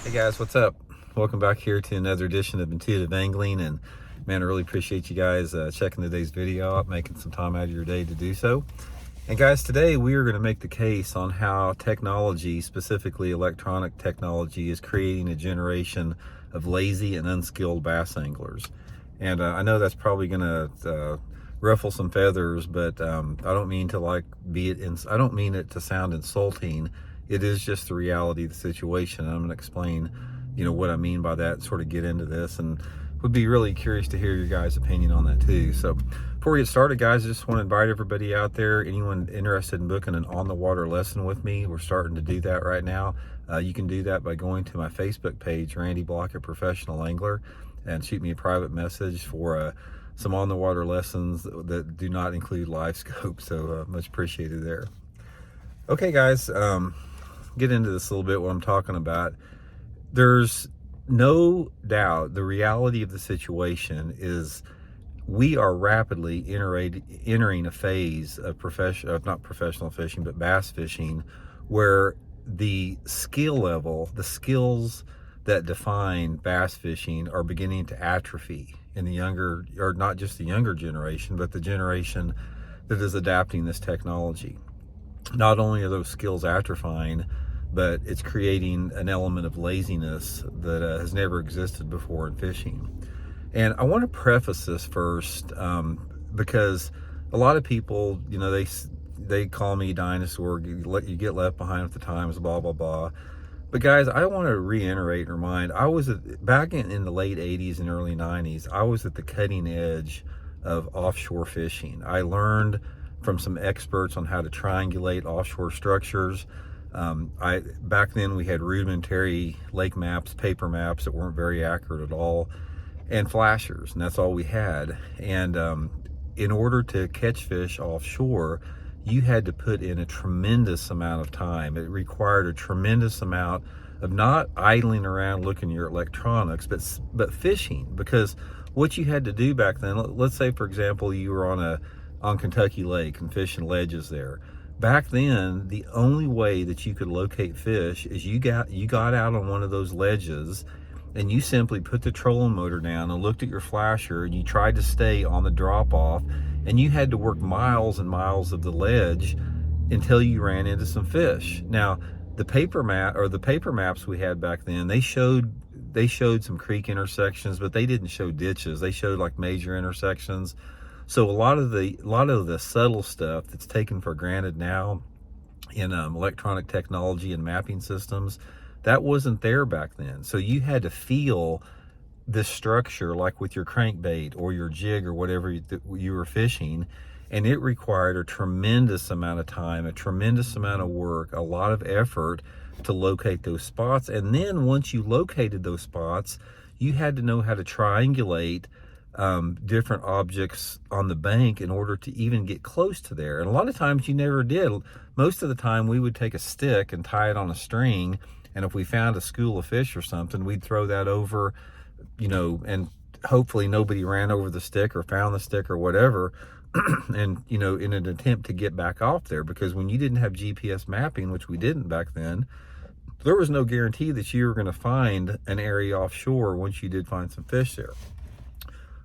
Hey guys, what's up? Welcome back here to another edition of Intuitive Angling, and man, I really appreciate you guys checking today's video out, making some time out of your day to do so. And guys, today we are going to make the case on how technology, specifically electronic technology, is creating a generation of lazy and unskilled bass anglers. And I know that's probably going to ruffle some feathers, but I don't mean to I don't mean it to sound insulting. It is just the reality of the situation. And I'm going to explain, what I mean by that, and sort of get into this, and would be really curious to hear your guys' opinion on that too. So before we get started, guys, I just want to invite everybody out there, anyone interested in booking an on-the-water lesson with me. We're starting to do that right now. You can do that by going to my Facebook page, Randy Blockett Professional Angler, and shoot me a private message for some on-the-water lessons that do not include live scope. So much appreciated there. Okay, guys, get into this a little bit, what I'm talking about. There's no doubt the reality of the situation is we are rapidly entering a phase of not professional fishing, but bass fishing, where the skill level, the skills that define bass fishing are beginning to atrophy in the younger, or not just the younger generation, but the generation that is adapting this technology. Not only are those skills atrophying, but it's creating an element of laziness that has never existed before in fishing. And I want to preface this first because a lot of people, they call me dinosaur, you get left behind with the times, blah, blah, blah. But guys, I want to reiterate and remind, I was back in the late 80s and early 90s, I was at the cutting edge of offshore fishing. I learned from some experts on how to triangulate offshore structures. Back then we had rudimentary lake maps, paper maps that weren't very accurate at all, and flashers, and that's all we had. And in order to catch fish offshore, you had to put in a tremendous amount of time. It required a tremendous amount of not idling around looking at your electronics, but fishing. Because what you had to do back then, let's say for example you were on Kentucky Lake and fishing ledges there. Back then, the only way that you could locate fish is you got out on one of those ledges and you simply put the trolling motor down and looked at your flasher, and you tried to stay on the drop off, and you had to work miles and miles of the ledge until you ran into some fish. Now, the paper maps we had back then, they showed some creek intersections, but they didn't show ditches. They showed like major intersections. So a lot of the subtle stuff that's taken for granted now in electronic technology and mapping systems, that wasn't there back then. So you had to feel this structure, like with your crankbait or your jig or whatever you were fishing, and it required a tremendous amount of time, a tremendous amount of work, a lot of effort to locate those spots. And then once you located those spots, you had to know how to triangulate different objects on the bank in order to even get close to there. And a lot of times you never did. Most of the time we would take a stick and tie it on a string, and if we found a school of fish or something, we'd throw that over, and hopefully nobody ran over the stick or found the stick or whatever, and in an attempt to get back off there. Because when you didn't have GPS mapping, which we didn't back then, there was no guarantee that you were going to find an area offshore once you did find some fish there.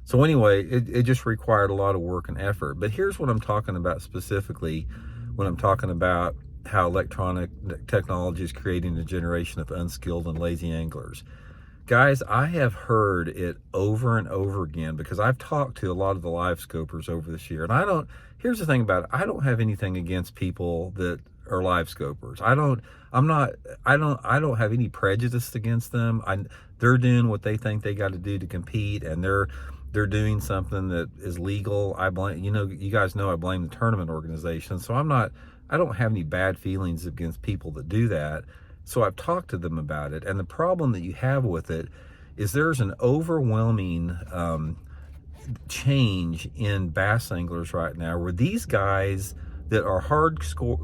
So anyway, it just required a lot of work and effort. But here's what I'm talking about specifically when I'm talking about how electronic technology is creating a generation of unskilled and lazy anglers. Guys, I have heard it over and over again because I've talked to a lot of the live scopers over this year. And here's the thing about it, I don't have anything against people that are live scopers. I don't have any prejudice against them. They're doing what they think they got to do to compete, and they're doing something that is legal. I blame, you guys know I blame the tournament organization. So I don't have any bad feelings against people that do that. So I've talked to them about it. And the problem that you have with it is there's an overwhelming change in bass anglers right now, where these guys that are hardcore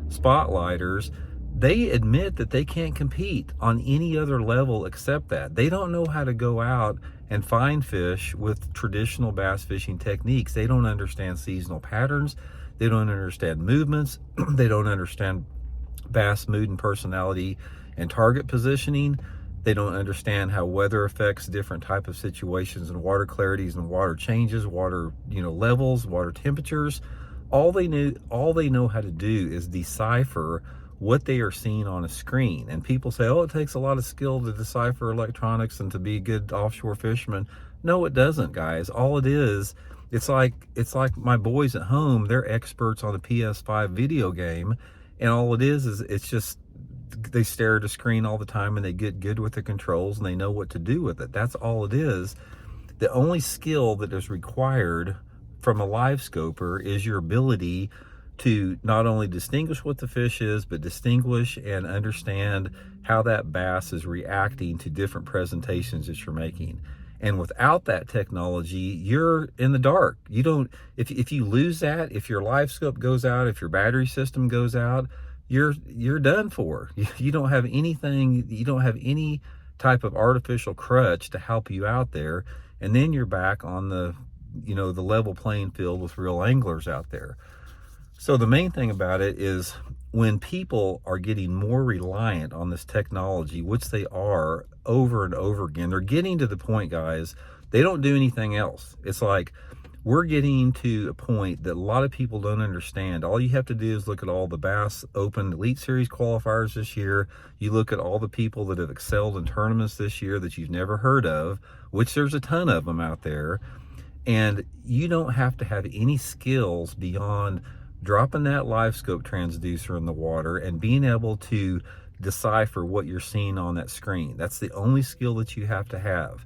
spotlighters, they admit that they can't compete on any other level except that. They don't know how to go out and find fish with traditional bass fishing techniques. They don't understand seasonal patterns. They don't understand movements. They don't understand bass mood and personality and target positioning. They don't understand how weather affects different type of situations and water clarities and water changes, water, levels, water temperatures. All they know how to do is decipher what they are seeing on a screen. And people say, oh, it takes a lot of skill to decipher electronics and to be a good offshore fisherman. No, it doesn't, guys. All it is, it's like my boys at home, they're experts on the PS5 video game, and all it is it's just they stare at a screen all the time and they get good with the controls and they know what to do with it. That's all it is. The only skill that is required from a live scoper is your ability to not only distinguish what the fish is, but distinguish and understand how that bass is reacting to different presentations that you're making. And without that technology, you're in the dark. You don't, if you lose that, if your live scope goes out, if your battery system goes out, you're done for. You don't have anything, you don't have any type of artificial crutch to help you out there. And then you're back on the level playing field with real anglers out there. So the main thing about it is when people are getting more reliant on this technology, which they are over and over again, they're getting to the point, guys, they don't do anything else. It's like we're getting to a point that a lot of people don't understand. All you have to do is look at all the Bass Open Elite Series qualifiers this year. You look at all the people that have excelled in tournaments this year that you've never heard of, which there's a ton of them out there. And you don't have to have any skills beyond dropping that live scope transducer in the water and being able to decipher what you're seeing on that screen. That's the only skill that you have to have.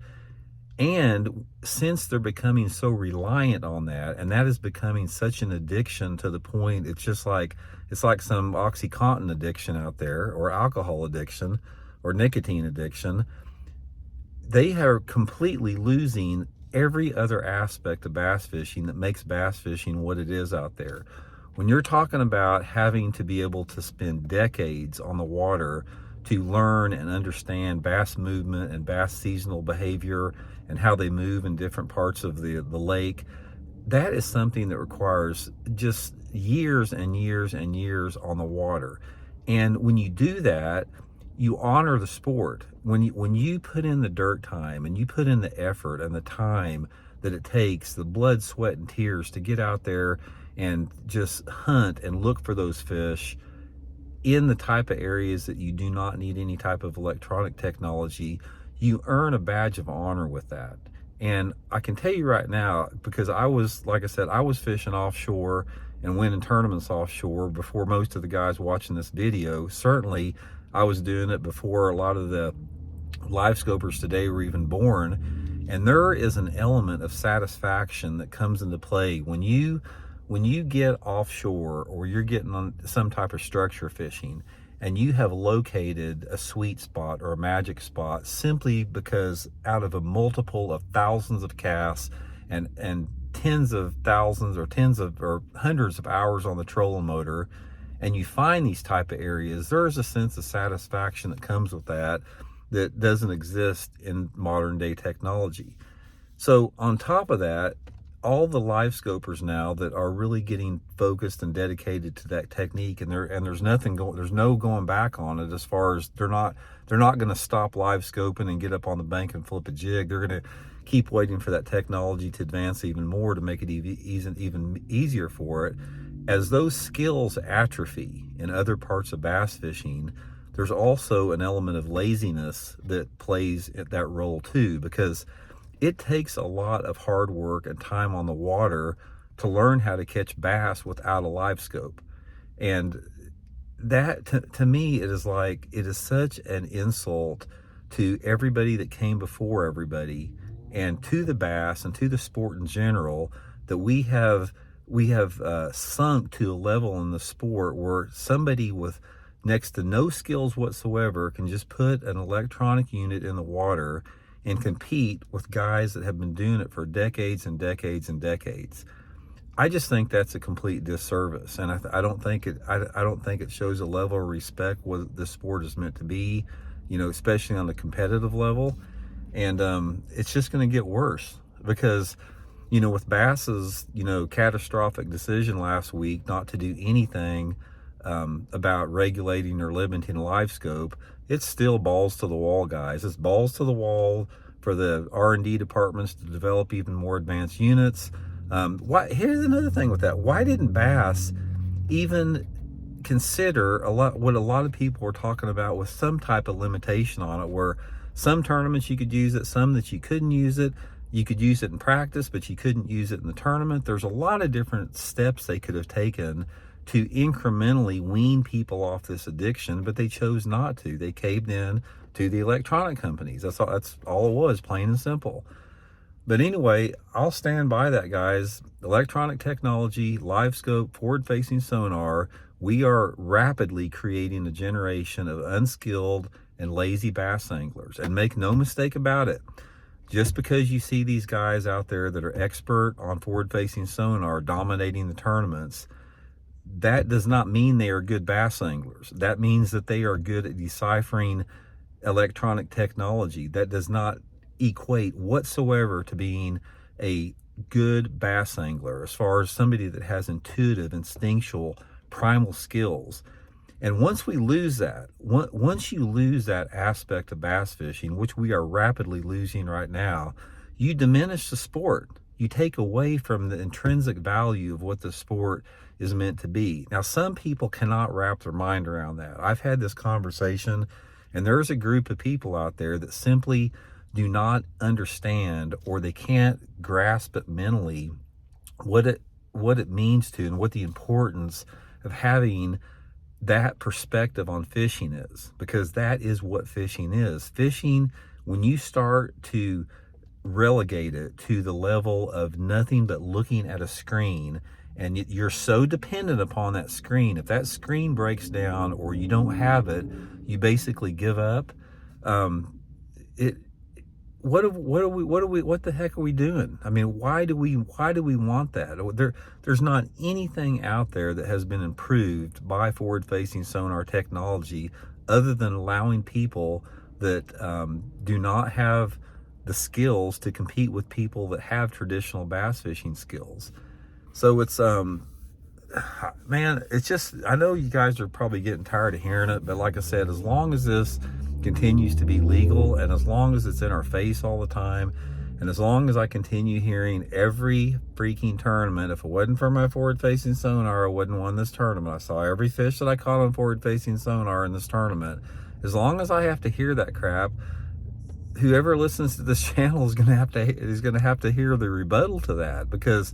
And since they're becoming so reliant on that, and that is becoming such an addiction to the point it's like some OxyContin addiction out there, or alcohol addiction, or nicotine addiction, they are completely losing every other aspect of bass fishing that makes bass fishing what it is out there. When you're talking about having to be able to spend decades on the water to learn and understand bass movement and bass seasonal behavior and how they move in different parts of the lake, that is something that requires just years and years and years on the water. And when you do that, you honor the sport. When you put in the dirt time and you put in the effort and the time that it takes, the blood, sweat, and tears to get out there and just hunt and look for those fish in the type of areas that you do not need any type of electronic technology, you earn a badge of honor with that. And I can tell you right now, because I was, like I said, I was fishing offshore and winning tournaments offshore before most of the guys watching this video. Certainly I was doing it before a lot of the live scopers today were even born. And there is an element of satisfaction that comes into play when you get offshore, or you're getting on some type of structure fishing, and you have located a sweet spot or a magic spot simply because out of a multiple of thousands of casts and tens of thousands or hundreds of hours on the trolling motor, and you find these type of areas, there's a sense of satisfaction that comes with that doesn't exist in modern day technology. So on top of that, all the live scopers now that are really getting focused and dedicated to that technique, and there's no going back on it, as far as they're not going to stop live scoping and get up on the bank and flip a jig. They're going to keep waiting for that technology to advance even more to make it even easier for it. As those skills atrophy in other parts of bass fishing, there's also an element of laziness that plays that role too, because it takes a lot of hard work and time on the water to learn how to catch bass without a live scope. And that, to me, it is such an insult to everybody that came before everybody, and to the bass and to the sport in general, that we have sunk to a level in the sport where somebody with next to no skills whatsoever can just put an electronic unit in the water and compete with guys that have been doing it for decades and decades and decades. I just think that's a complete disservice, and I don't think it shows a level of respect what the sport is meant to be, especially on the competitive level. And it's just going to get worse, because with Bass's catastrophic decision last week not to do anything about regulating or limiting live scope, it's still balls to the wall, guys. It's balls to the wall for the R&D departments to develop even more advanced units. Here's another thing with that. Why didn't Bass even consider what a lot of people were talking about with some type of limitation on it, where some tournaments you could use it, some that you couldn't use it. You could use it in practice, but you couldn't use it in the tournament. There's a lot of different steps they could have taken to incrementally wean people off this addiction, but they chose not to. They caved in to the electronic companies. That's all it was, plain and simple. But anyway, I'll stand by that, guys. Electronic technology, live scope, forward-facing sonar, we are rapidly creating a generation of unskilled and lazy bass anglers. And make no mistake about it, just because you see these guys out there that are expert on forward-facing sonar dominating the tournaments, that does not mean they are good bass anglers. That means that they are good at deciphering electronic technology. That does not equate whatsoever to being a good bass angler, as far as somebody that has intuitive, instinctual, primal skills. And once we lose that, once you lose that aspect of bass fishing, which we are rapidly losing right now, you diminish the sport. You take away from the intrinsic value of what the sport is meant to be. Now, some people cannot wrap their mind around that. I've had this conversation, and there's a group of people out there that simply do not understand, or they can't grasp it mentally, what it means to, and what the importance of having that perspective on fishing is, because that is what fishing is. Fishing, when you start to relegate it to the level of nothing but looking at a screen, and you're so dependent upon that screen, if that screen breaks down or you don't have it, you basically give up. What the heck are we doing? I mean, why do we want that? There's not anything out there that has been improved by forward-facing sonar technology other than allowing people that do not have the skills to compete with people that have traditional bass fishing skills. So it's man, it's just, I know you guys are probably getting tired of hearing it, but like I said, as long as this continues to be legal, and as long as it's in our face all the time, and as long as I continue hearing every freaking tournament, if it wasn't for my forward-facing sonar, I wouldn't won this tournament. I saw every fish that I caught on forward-facing sonar in this tournament. As long as I have to hear that crap, whoever listens to this channel is going to have to hear the rebuttal to that, because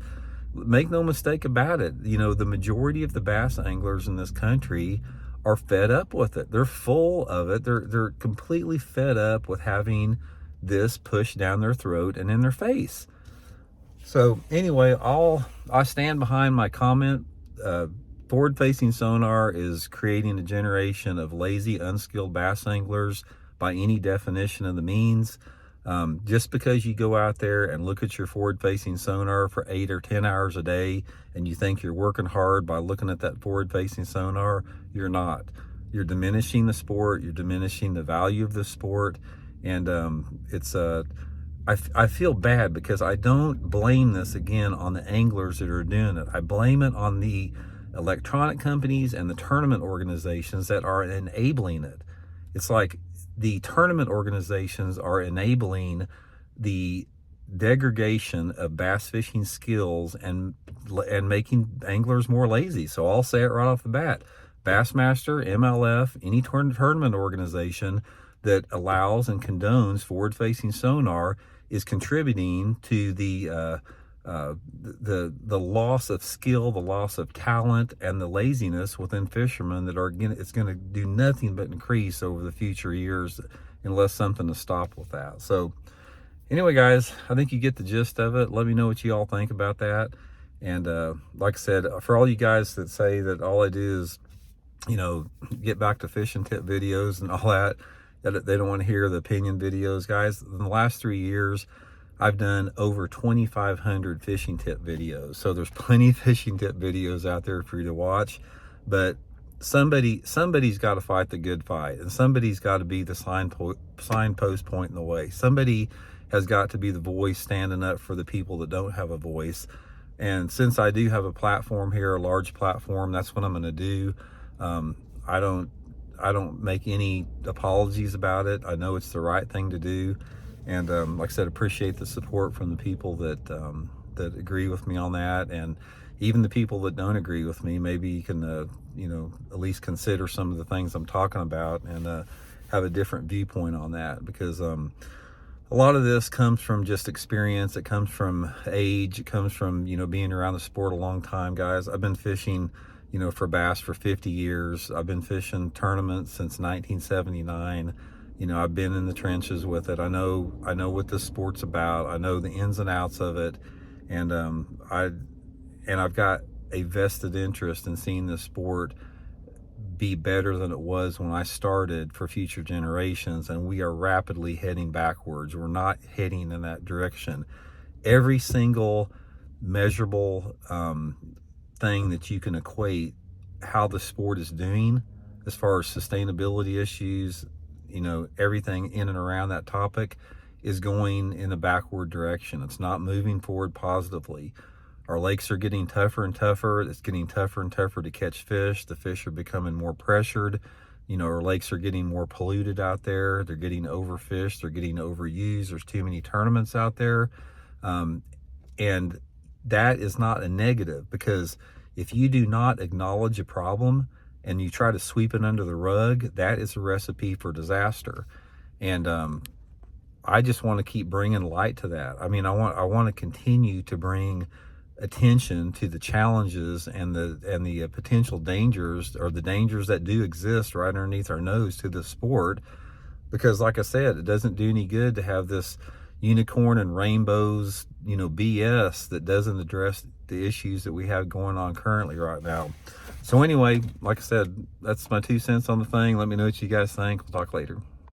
make no mistake about it, you know, the majority of the bass anglers in this country are fed up with it. They're full of it. They're completely fed up with having this pushed down their throat and in their face. So anyway, I stand behind my comment. Forward-facing sonar is creating a generation of lazy, unskilled bass anglers by any definition of the means. Just because you go out there and look at your forward-facing sonar for 8 or 10 hours a day and you think you're working hard by looking at that forward-facing sonar, you're not. You're diminishing the sport. You're diminishing the value of the sport. And I feel bad, because I don't blame this, again, on the anglers that are doing it. I blame it on the electronic companies and the tournament organizations that are enabling it. It's like the tournament organizations are enabling the degradation of bass fishing skills and making anglers more lazy. So I'll say it right off the bat. Bassmaster, MLF, any tournament organization that allows and condones forward-facing sonar is contributing to the loss of skill, the loss of talent, and the laziness within fishermen that are, it's going to do nothing but increase over the future years unless something to stop with that. So anyway, guys, I think you get the gist of it. Let me know what you all think about that. And like I said, for all you guys that say that all I do is, you know, get back to fishing tip videos and all that they don't want to hear the opinion videos, guys, in the last 3 years, I've done over 2,500 fishing tip videos. So there's plenty of fishing tip videos out there for you to watch, but somebody's got to fight the good fight, and somebody's got to be the signpost point in the way. Somebody has got to be the voice standing up for the people that don't have a voice. And since I do have a platform here, a large platform, that's what I'm going to do. I don't make any apologies about it. I know it's the right thing to do, and like I said, appreciate the support from the people that that agree with me on that, and even the people that don't agree with me. Maybe you can you know, at least consider some of the things I'm talking about and have a different viewpoint on that, because a lot of this comes from just experience. It comes from age. It comes from, you know, being around the sport a long time, guys. I've been fishing, you know, for bass for 50 years. I've been fishing tournaments since 1979. You know, I've been in the trenches with it. I know what this sport's about. I know the ins and outs of it. And I've got a vested interest in seeing this sport be better than it was when I started for future generations, and we are rapidly heading backwards. We're not heading in that direction. Every single measurable thing that you can equate how the sport is doing as far as sustainability issues, you know, everything in and around that topic is going in a backward direction. It's not moving forward positively. Our lakes are getting tougher and tougher. It's getting tougher and tougher to catch fish. The fish are becoming more pressured. You know, our lakes are getting more polluted out there. They're getting overfished. They're getting overused. There's too many tournaments out there. And that is not a negative, because if you do not acknowledge a problem and you try to sweep it under the rug, that is a recipe for disaster. And I just want to keep bringing light to that. I mean, I want to continue to bring attention to the challenges and the potential dangers, or the dangers that do exist right underneath our nose to the sport. Because like I said, it doesn't do any good to have this unicorn and rainbows, you know, BS that doesn't address the issues that we have going on currently right now. So anyway, like I said, that's my 2 cents on the thing. Let me know what you guys think. We'll talk later.